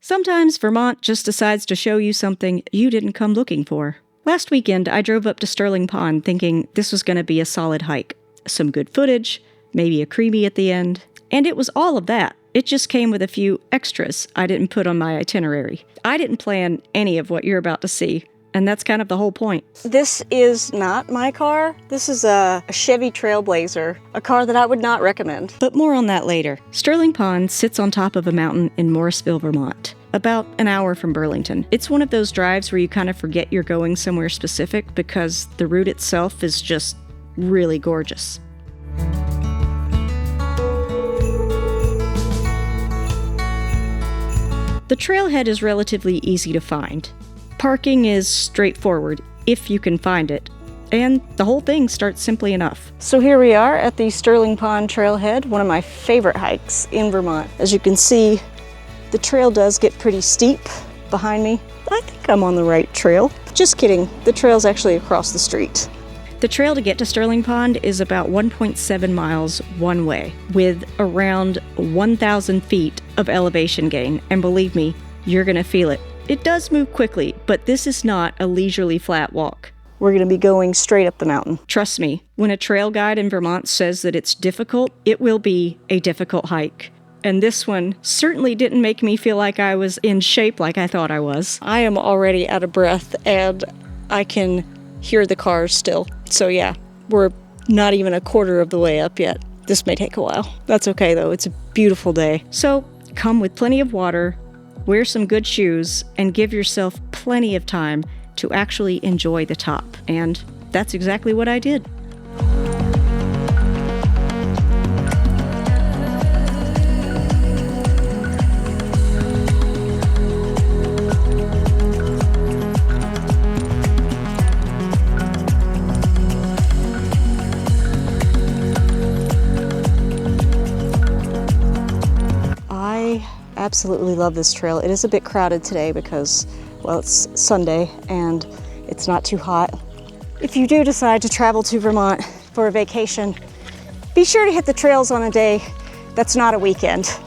Sometimes Vermont just decides to show you something you didn't come looking for. Last weekend, I drove up to Sterling Pond thinking this was going to be a solid hike. Some good footage, maybe a creemee at the end. And it was all of that. It just came with a few extras I didn't put on my itinerary. I didn't plan any of what you're about to see, and that's kind of the whole point. This is not my car. This is a Chevy Trailblazer, a car that I would not recommend. But more on that later. Sterling Pond sits on top of a mountain in Morrisville, Vermont, about an hour from Burlington. It's one of those drives where you kind of forget you're going somewhere specific because the route itself is just really gorgeous. The trailhead is relatively easy to find. Parking is straightforward, if you can find it, and the whole thing starts simply enough. So here we are at the Sterling Pond Trailhead, one of my favorite hikes in Vermont. As you can see, the trail does get pretty steep behind me. I think I'm on the right trail. Just kidding, the trail's actually across the street. The trail to get to Sterling Pond is about 1.7 miles one way, with around 1,000 feet of elevation gain, and believe me, you're gonna feel it. It does move quickly, but this is not a leisurely flat walk. We're gonna be going straight up the mountain. Trust me, when a trail guide in Vermont says that it's difficult, it will be a difficult hike. And this one certainly didn't make me feel like I was in shape like I thought I was. I am already out of breath, and I can hear the cars still. So yeah, we're not even a quarter of the way up yet. This may take a while. That's okay though, it's a beautiful day. So come with plenty of water, wear some good shoes, and give yourself plenty of time to actually enjoy the top. And that's exactly what I did. Absolutely love this trail. It is a bit crowded today because, well, it's Sunday and it's not too hot. If you do decide to travel to Vermont for a vacation, be sure to hit the trails on a day that's not a weekend.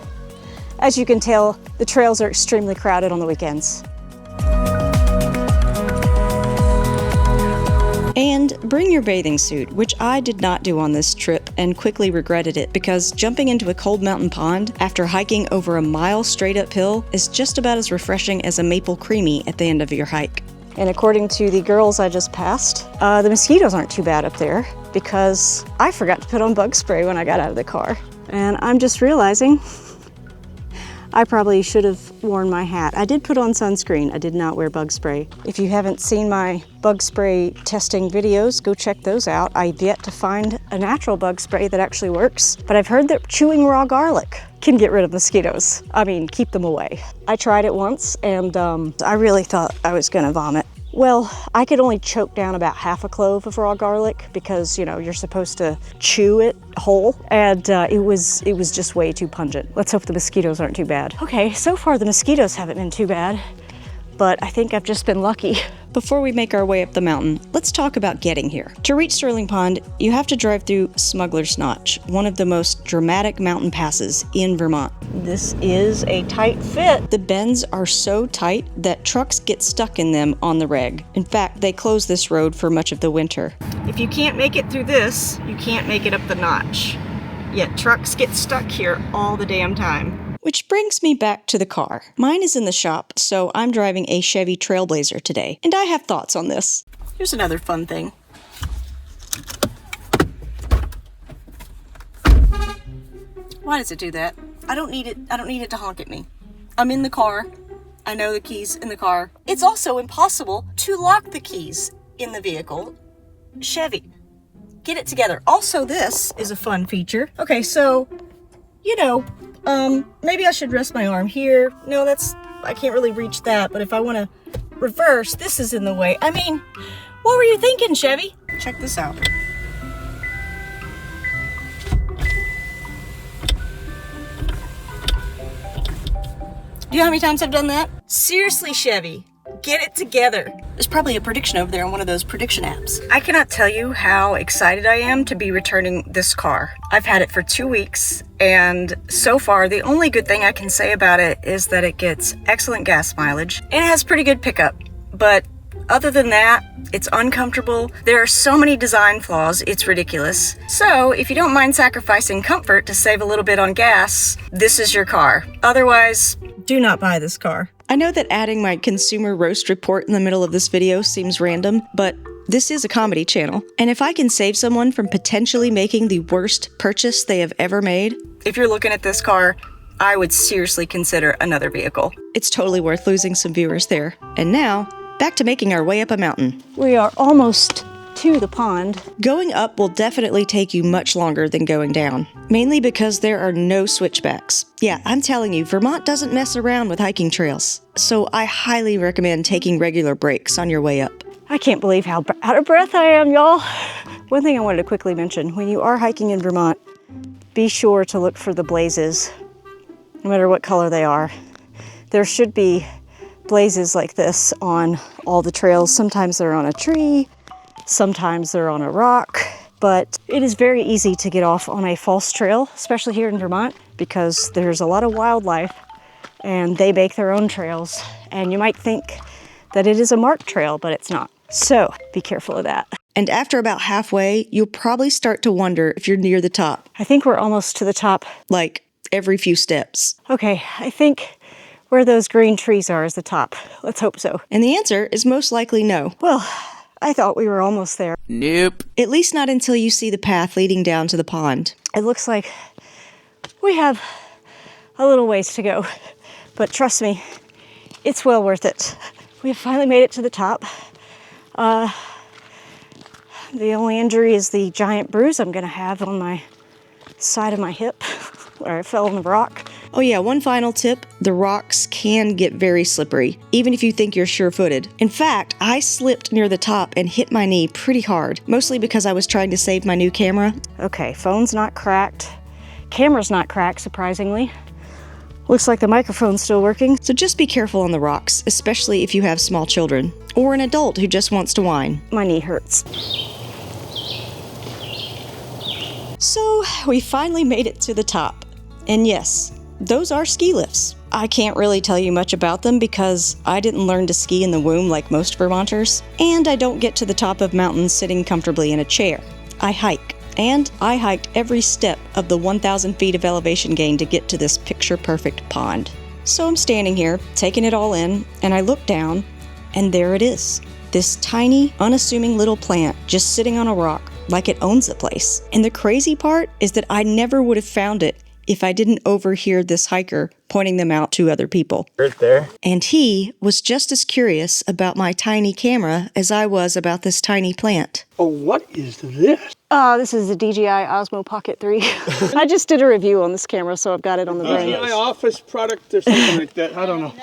As you can tell, the trails are extremely crowded on the weekends. And bring your bathing suit, which I did not do on this trip and quickly regretted it because jumping into a cold mountain pond after hiking over a mile straight uphill is just about as refreshing as a maple creemee at the end of your hike. And according to the girls I just passed, the mosquitoes aren't too bad up there because I forgot to put on bug spray when I got out of the car. And I'm just realizing I probably should have worn my hat. I did put on sunscreen. I did not wear bug spray. If you haven't seen my bug spray testing videos, go check those out. I've yet to find a natural bug spray that actually works, but I've heard that chewing raw garlic can get rid of mosquitoes. I mean, keep them away. I tried it once and I really thought I was gonna vomit. Well, I could only choke down about half a clove of raw garlic because, you know, you're supposed to chew it whole, and it was just way too pungent. Let's hope the mosquitoes aren't too bad. Okay, so far the mosquitoes haven't been too bad, but I think I've just been lucky. Before we make our way up the mountain, let's talk about getting here. To reach Sterling Pond, you have to drive through Smuggler's Notch, one of the most dramatic mountain passes in Vermont. This is a tight fit. The bends are so tight that trucks get stuck in them on the reg. In fact, they close this road for much of the winter. If you can't make it through this, you can't make it up the notch. Yet trucks get stuck here all the damn time. Which brings me back to the car. Mine is in the shop, so I'm driving a Chevy Trailblazer today, and I have thoughts on this. Here's another fun thing. Why does it do that? I don't need it to honk at me. I'm in the car. I know the keys in the car. It's also impossible to lock the keys in the vehicle. Chevy, get it together. Also, this is a fun feature. Okay, so, you know, maybe I should rest my arm here. No, I can't really reach that, but if I want to reverse, this is in the way. I mean, what were you thinking, Chevy? Check this out. Do you know how many times I've done that? Seriously, Chevy, Get it together. There's probably a prediction over there on one of those prediction apps. I cannot tell you how excited I am to be returning this car. I've had it for 2 weeks, and so far the only good thing I can say about it is that it gets excellent gas mileage and it has pretty good pickup. But other than that, it's uncomfortable. There are so many design flaws, it's ridiculous. So if you don't mind sacrificing comfort to save a little bit on gas, this is your car. Otherwise, do not buy this car. I know that adding my consumer roast report in the middle of this video seems random, but this is a comedy channel. And if I can save someone from potentially making the worst purchase they have ever made, if you're looking at this car, I would seriously consider another vehicle. It's totally worth losing some viewers there. And now, back to making our way up a mountain. We are almost to the pond. Going up will definitely take you much longer than going down, mainly because there are no switchbacks. Yeah, I'm telling you, Vermont doesn't mess around with hiking trails, so I highly recommend taking regular breaks on your way up. I can't believe how out of breath I am, y'all. One thing I wanted to quickly mention, when you are hiking in Vermont, be sure to look for the blazes, no matter what color they are. There should be blazes like this on all the trails. Sometimes they're on a tree, sometimes they're on a rock, but it is very easy to get off on a false trail, especially here in Vermont, because there's a lot of wildlife and they make their own trails. And you might think that it is a marked trail, but it's not. So be careful of that. And after about halfway, you'll probably start to wonder if you're near the top. I think we're almost to the top. Like every few steps. Okay, I think where those green trees are is the top. Let's hope so. And the answer is most likely no. Well, I thought we were almost there. Nope. At least not until you see the path leading down to the pond. It looks like we have a little ways to go, but trust me, it's well worth it. We have finally made it to the top. The only injury is the giant bruise I'm gonna have on my side of my hip where I fell on the rock. Oh yeah, one final tip. The rocks can get very slippery, even if you think you're sure-footed. In fact, I slipped near the top and hit my knee pretty hard, mostly because I was trying to save my new camera. Okay, phone's not cracked. Camera's not cracked, surprisingly. Looks like the microphone's still working. So just be careful on the rocks, especially if you have small children, or an adult who just wants to whine. My knee hurts. So we finally made it to the top. And yes, those are ski lifts. I can't really tell you much about them because I didn't learn to ski in the womb like most Vermonters, and I don't get to the top of mountains sitting comfortably in a chair. I hike, and I hiked every step of the 1,000 feet of elevation gain to get to this picture-perfect pond. So I'm standing here, taking it all in, and I look down, and there it is. This tiny, unassuming little plant just sitting on a rock like it owns the place. And the crazy part is that I never would have found it if I didn't overhear this hiker pointing them out to other people. Right there. And he was just as curious about my tiny camera as I was about this tiny plant. Oh, what is this? This is the DJI Osmo Pocket 3. I just did a review on this camera, so I've got it on the brain. DJI office product or something like that. I don't know.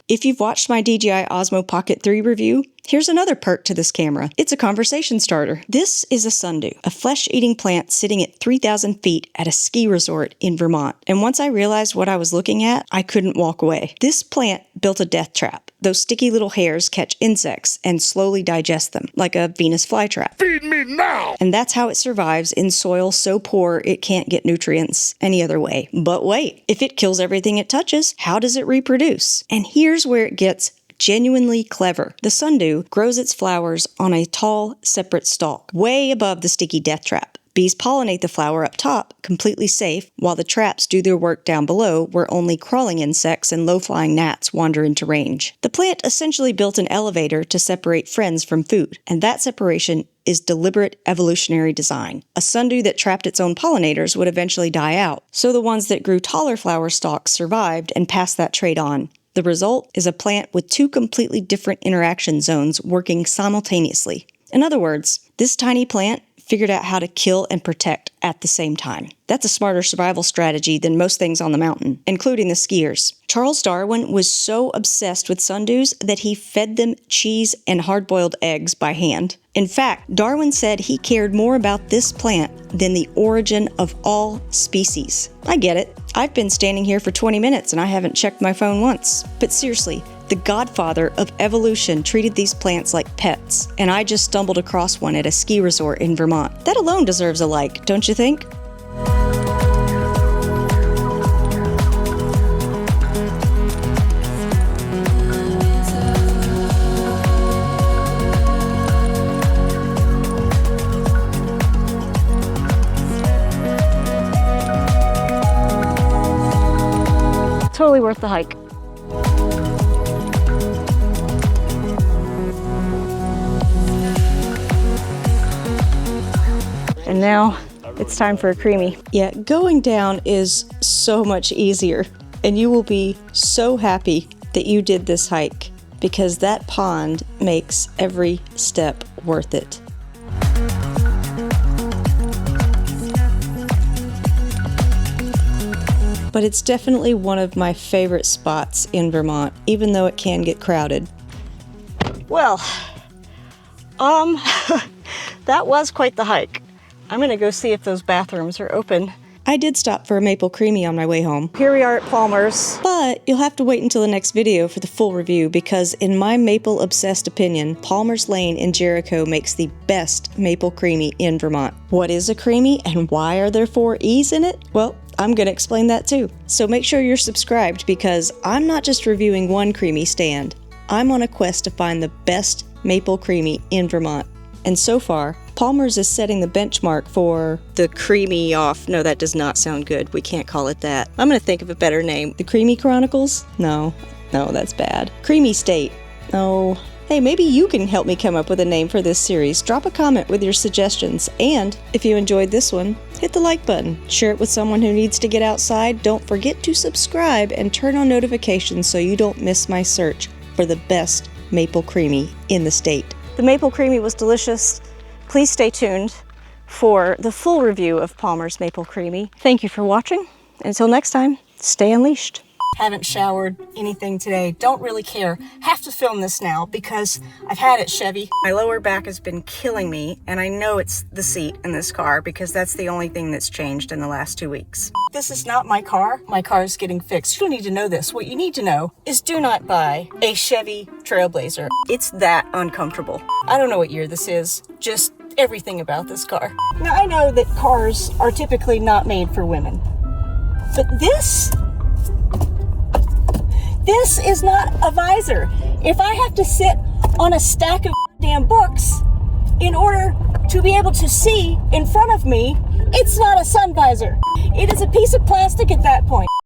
If you've watched my DJI Osmo Pocket 3 review, here's another perk to this camera. It's a conversation starter. This is a sundew, a flesh-eating plant sitting at 3,000 feet at a ski resort in Vermont. And once I realized what I was looking at, I couldn't walk away. This plant built a death trap. Those sticky little hairs catch insects and slowly digest them, like a Venus flytrap. Feed me now! And that's how it survives in soil so poor it can't get nutrients any other way. But wait, if it kills everything it touches, how does it reproduce? And here's where it gets genuinely clever. The sundew grows its flowers on a tall, separate stalk, way above the sticky death trap. Bees pollinate the flower up top, completely safe, while the traps do their work down below, where only crawling insects and low-flying gnats wander into range. The plant essentially built an elevator to separate friends from food, and that separation is deliberate evolutionary design. A sundew that trapped its own pollinators would eventually die out, so the ones that grew taller flower stalks survived and passed that trait on. The result is a plant with two completely different interaction zones working simultaneously. In other words, this tiny plant figured out how to kill and protect at the same time. That's a smarter survival strategy than most things on the mountain, including the skiers. Charles Darwin was so obsessed with sundews that he fed them cheese and hard-boiled eggs by hand. In fact, Darwin said he cared more about this plant than the origin of all species. I get it. I've been standing here for 20 minutes and I haven't checked my phone once. But seriously, The godfather of evolution treated these plants like pets, and I just stumbled across one at a ski resort in Vermont. That alone deserves a like, don't you think? Totally worth the hike. And now it's time for a creemee. Yeah, going down is so much easier, and you will be so happy that you did this hike because that pond makes every step worth it. But it's definitely one of my favorite spots in Vermont, even though it can get crowded. Well, that was quite the hike. I'm gonna go see if those bathrooms are open. I did stop for a maple creemee on my way home. Here we are at Palmer's, but you'll have to wait until the next video for the full review because in my maple-obsessed opinion, Palmer's Lane in Jericho makes the best maple creemee in Vermont. What is a creemee and why are there 4 E's in it? Well, I'm gonna explain that too. So make sure you're subscribed because I'm not just reviewing one creemee stand. I'm on a quest to find the best maple creemee in Vermont. And so far, Palmer's is setting the benchmark for the creemee off. No, that does not sound good. We can't call it that. I'm gonna think of a better name. The Creemee Chronicles? No, that's bad. Creemee State. Oh. Hey, maybe you can help me come up with a name for this series. Drop a comment with your suggestions. And if you enjoyed this one, hit the like button. Share it with someone who needs to get outside. Don't forget to subscribe and turn on notifications so you don't miss my search for the best maple creemee in the state. The maple creemee was delicious. Please stay tuned for the full review of Palmer's Maple Creemee. Thank you for watching. Until next time, stay unleashed. Haven't showered anything today. Don't really care. Have to film this now because I've had it, Chevy. My lower back has been killing me, and I know it's the seat in this car because that's the only thing that's changed in the last 2 weeks. This is not my car. My car is getting fixed. You don't need to know this. What you need to know is do not buy a Chevy Trailblazer. It's that uncomfortable. I don't know what year this is. Just everything about this car. Now, I know that cars are typically not made for women, but this is not a visor. If I have to sit on a stack of damn books in order to be able to see in front of me, it's not a sun visor. It is a piece of plastic at that point.